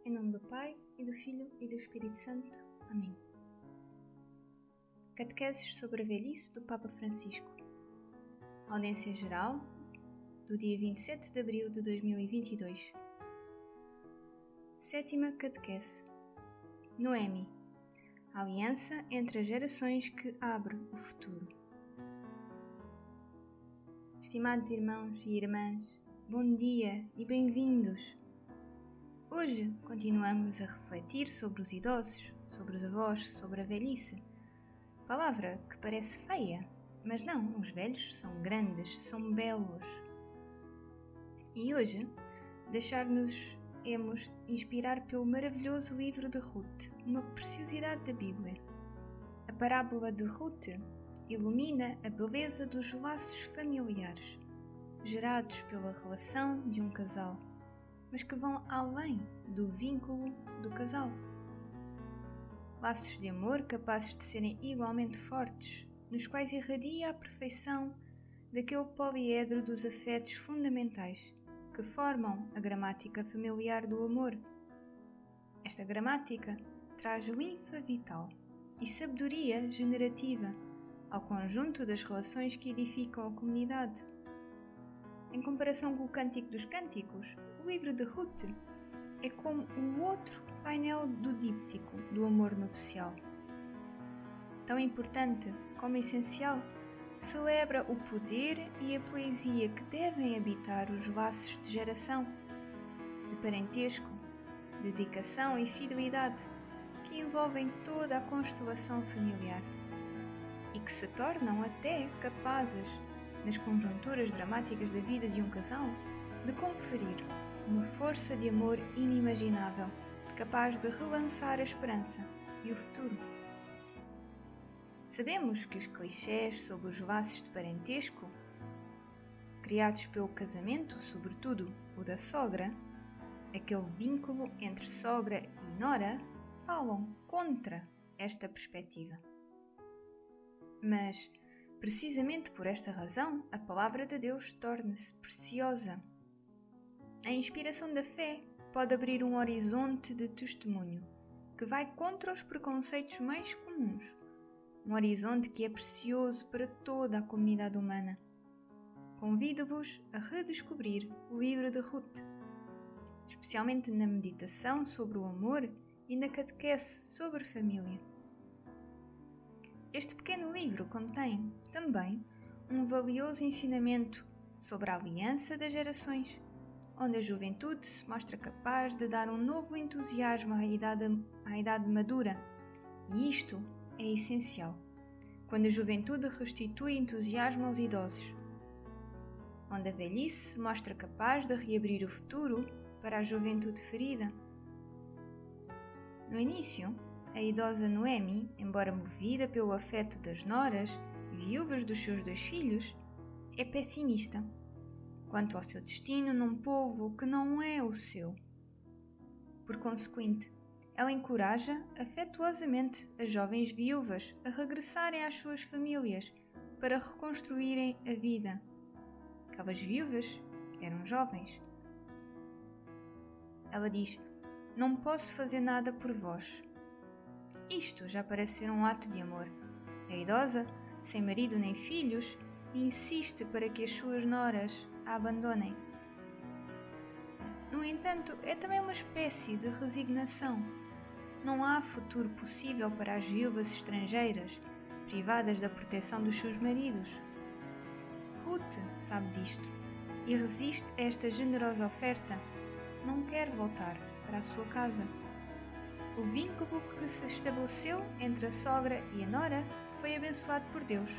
Em nome do Pai, e do Filho, e do Espírito Santo. Amém. Catequeses sobre a velhice do Papa Francisco. Audiência Geral, do dia 27 de abril de 2022. Sétima Catequese. Noemi. A aliança entre as gerações que abre o futuro. Estimados irmãos e irmãs, bom dia e bem-vindos! Hoje continuamos a refletir sobre os idosos, sobre os avós, sobre a velhice. Palavra que parece feia, mas não, os velhos são grandes, são belos. E hoje, deixar-nos-emos inspirar pelo maravilhoso livro de Ruth, uma preciosidade da Bíblia. A parábola de Ruth ilumina a beleza dos laços familiares, gerados pela relação de um casal, mas que vão além do vínculo do casal. Laços de amor capazes de serem igualmente fortes, nos quais irradia a perfeição daquele poliedro dos afetos fundamentais que formam a gramática familiar do amor. Esta gramática traz linfa vital e sabedoria generativa ao conjunto das relações que edificam a comunidade. Em comparação com o Cântico dos Cânticos, o livro de Ruth é como o outro painel do díptico do amor nupcial. Tão importante como essencial, celebra o poder e a poesia que devem habitar os laços de geração, de parentesco, dedicação e fidelidade que envolvem toda a constelação familiar e que se tornam até capazes, nas conjunturas dramáticas da vida de um casal, de conferir uma força de amor inimaginável, capaz de relançar a esperança e o futuro. Sabemos que os clichés sobre os laços de parentesco, criados pelo casamento, sobretudo o da sogra, aquele vínculo entre sogra e nora, falam contra esta perspectiva. Mas, precisamente por esta razão, a palavra de Deus torna-se preciosa. A inspiração da fé pode abrir um horizonte de testemunho que vai contra os preconceitos mais comuns, um horizonte que é precioso para toda a comunidade humana. Convido-vos a redescobrir o livro de Ruth, especialmente na meditação sobre o amor e na catequese sobre família. Este pequeno livro contém, também, um valioso ensinamento sobre a aliança das gerações, onde a juventude se mostra capaz de dar um novo entusiasmo à idade madura, e isto é essencial, quando a juventude restitui entusiasmo aos idosos, onde a velhice se mostra capaz de reabrir o futuro para a juventude ferida. No início, a idosa Noemi, embora movida pelo afeto das noras, viúvas dos seus 2 filhos, é pessimista quanto ao seu destino num povo que não é o seu. Por consequente, ela encoraja afetuosamente as jovens viúvas a regressarem às suas famílias para reconstruírem a vida. Aquelas viúvas eram jovens. Ela diz: "Não posso fazer nada por vós." Isto já parece ser um ato de amor. A idosa, sem marido nem filhos, insiste para que as suas noras a abandonem. No entanto, é também uma espécie de resignação. Não há futuro possível para as viúvas estrangeiras, privadas da proteção dos seus maridos. Ruth sabe disto e resiste a esta generosa oferta. Não quer voltar para a sua casa. O vínculo que se estabeleceu entre a sogra e a nora foi abençoado por Deus.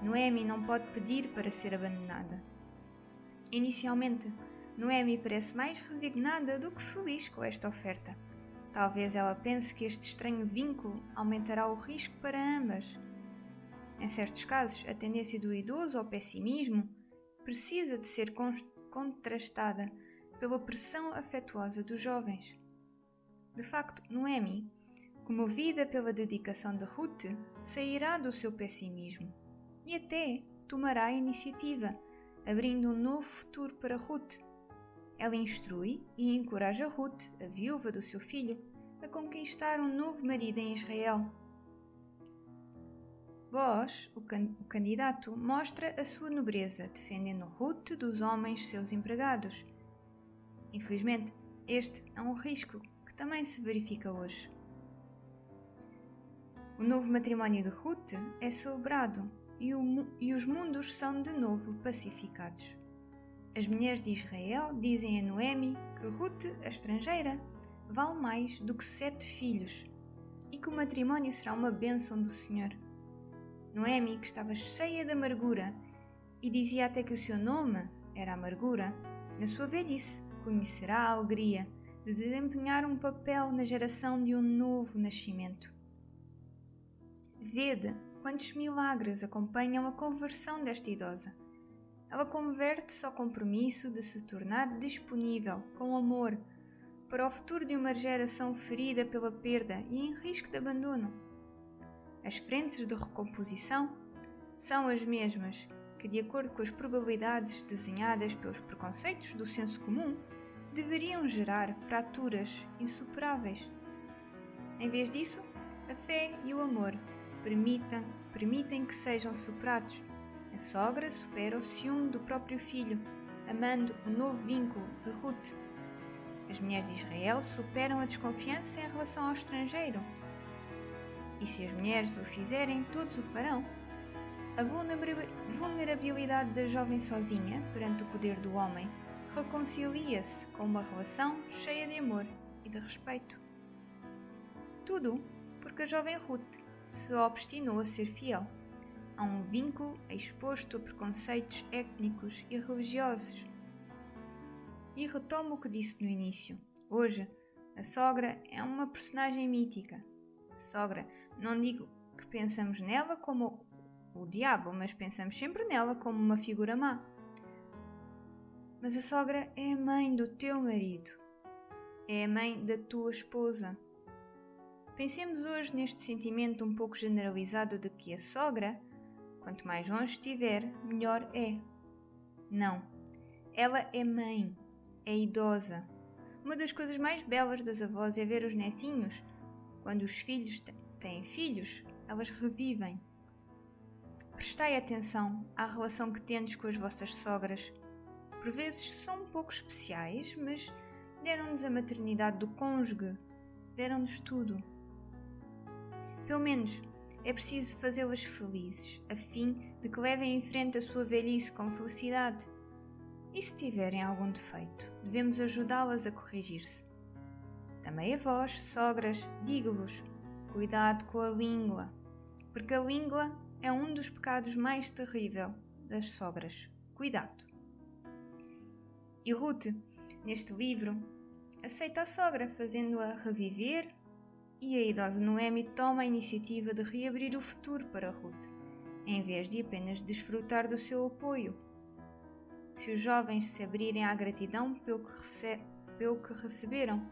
Noemi não pode pedir para ser abandonada. Inicialmente, Noemi parece mais resignada do que feliz com esta oferta. Talvez ela pense que este estranho vínculo aumentará o risco para ambas. Em certos casos, a tendência do idoso ao pessimismo precisa de ser contrastada pela pressão afetuosa dos jovens. De facto, Noemi, comovida pela dedicação de Ruth, sairá do seu pessimismo e até tomará a iniciativa, abrindo um novo futuro para Ruth. Ela instrui e encoraja Ruth, a viúva do seu filho, a conquistar um novo marido em Israel. Boaz, o candidato, mostra a sua nobreza, defendendo Ruth dos homens seus empregados. Infelizmente, este é um risco que também se verifica hoje. O novo matrimónio de Ruth é celebrado e os mundos são de novo pacificados. As mulheres de Israel dizem a Noemi que Ruth, a estrangeira, vale mais do que 7 filhos e que o matrimónio será uma bênção do Senhor. Noemi, que estava cheia de amargura e dizia até que o seu nome era amargura, na sua velhice conhecerá a alegria de desempenhar um papel na geração de um novo nascimento. Vede quantos milagres acompanham a conversão desta idosa. Ela converte-se ao compromisso de se tornar disponível, com amor, para o futuro de uma geração ferida pela perda e em risco de abandono. As frentes de recomposição são as mesmas que, de acordo com as probabilidades desenhadas pelos preconceitos do senso comum, deveriam gerar fraturas insuperáveis. Em vez disso, a fé e o amor permitem que sejam superados. A sogra supera o ciúme do próprio filho, amando o novo vínculo de Ruth. As mulheres de Israel superam a desconfiança em relação ao estrangeiro. E se as mulheres o fizerem, todos o farão. A vulnerabilidade da jovem sozinha perante o poder do homem reconcilia-se com uma relação cheia de amor e de respeito. Tudo porque a jovem Ruth se obstinou a ser fiel a um vínculo exposto a preconceitos étnicos e religiosos. E retomo o que disse no início. Hoje, a sogra é uma personagem mítica. A sogra, não digo que pensamos nela como o diabo, mas pensamos sempre nela como uma figura má. Mas a sogra é a mãe do teu marido. É a mãe da tua esposa. Pensemos hoje neste sentimento um pouco generalizado de que a sogra, quanto mais longe estiver, melhor é. Não. Ela é mãe. É idosa. Uma das coisas mais belas das avós é ver os netinhos. Quando os filhos têm filhos, elas revivem. Prestai atenção à relação que tendes com as vossas sogras. Por vezes são um pouco especiais, mas deram-nos a maternidade do cônjuge. Deram-nos tudo. Pelo menos é preciso fazê-las felizes, a fim de que levem em frente a sua velhice com felicidade. E se tiverem algum defeito, devemos ajudá-las a corrigir-se. Também a vós, sogras, digo-vos, cuidado com a língua, porque a língua é um dos pecados mais terríveis das sogras. Cuidado! E Ruth, neste livro, aceita a sogra, fazendo-a reviver, e a idosa Noemi toma a iniciativa de reabrir o futuro para Ruth, em vez de apenas desfrutar do seu apoio. Se os jovens se abrirem à gratidão pelo que receberam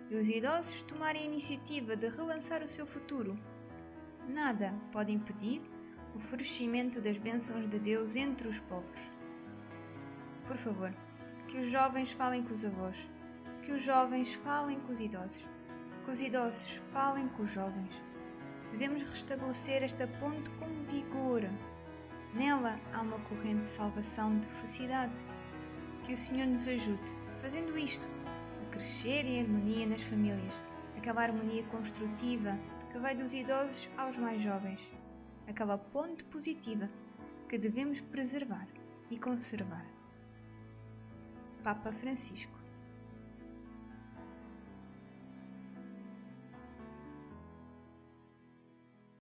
e os idosos tomarem a iniciativa de relançar o seu futuro, nada pode impedir o florescimento das bênçãos de Deus entre os povos. Por favor, que os jovens falem com os avós, que os jovens falem com os idosos falem com os jovens. Devemos restabelecer esta ponte com vigor. Nela há uma corrente de salvação, de felicidade. Que o Senhor nos ajude, fazendo isto, a crescer em harmonia nas famílias, aquela harmonia construtiva que vai dos idosos aos mais jovens, aquela ponte positiva que devemos preservar e conservar. Papa Francisco.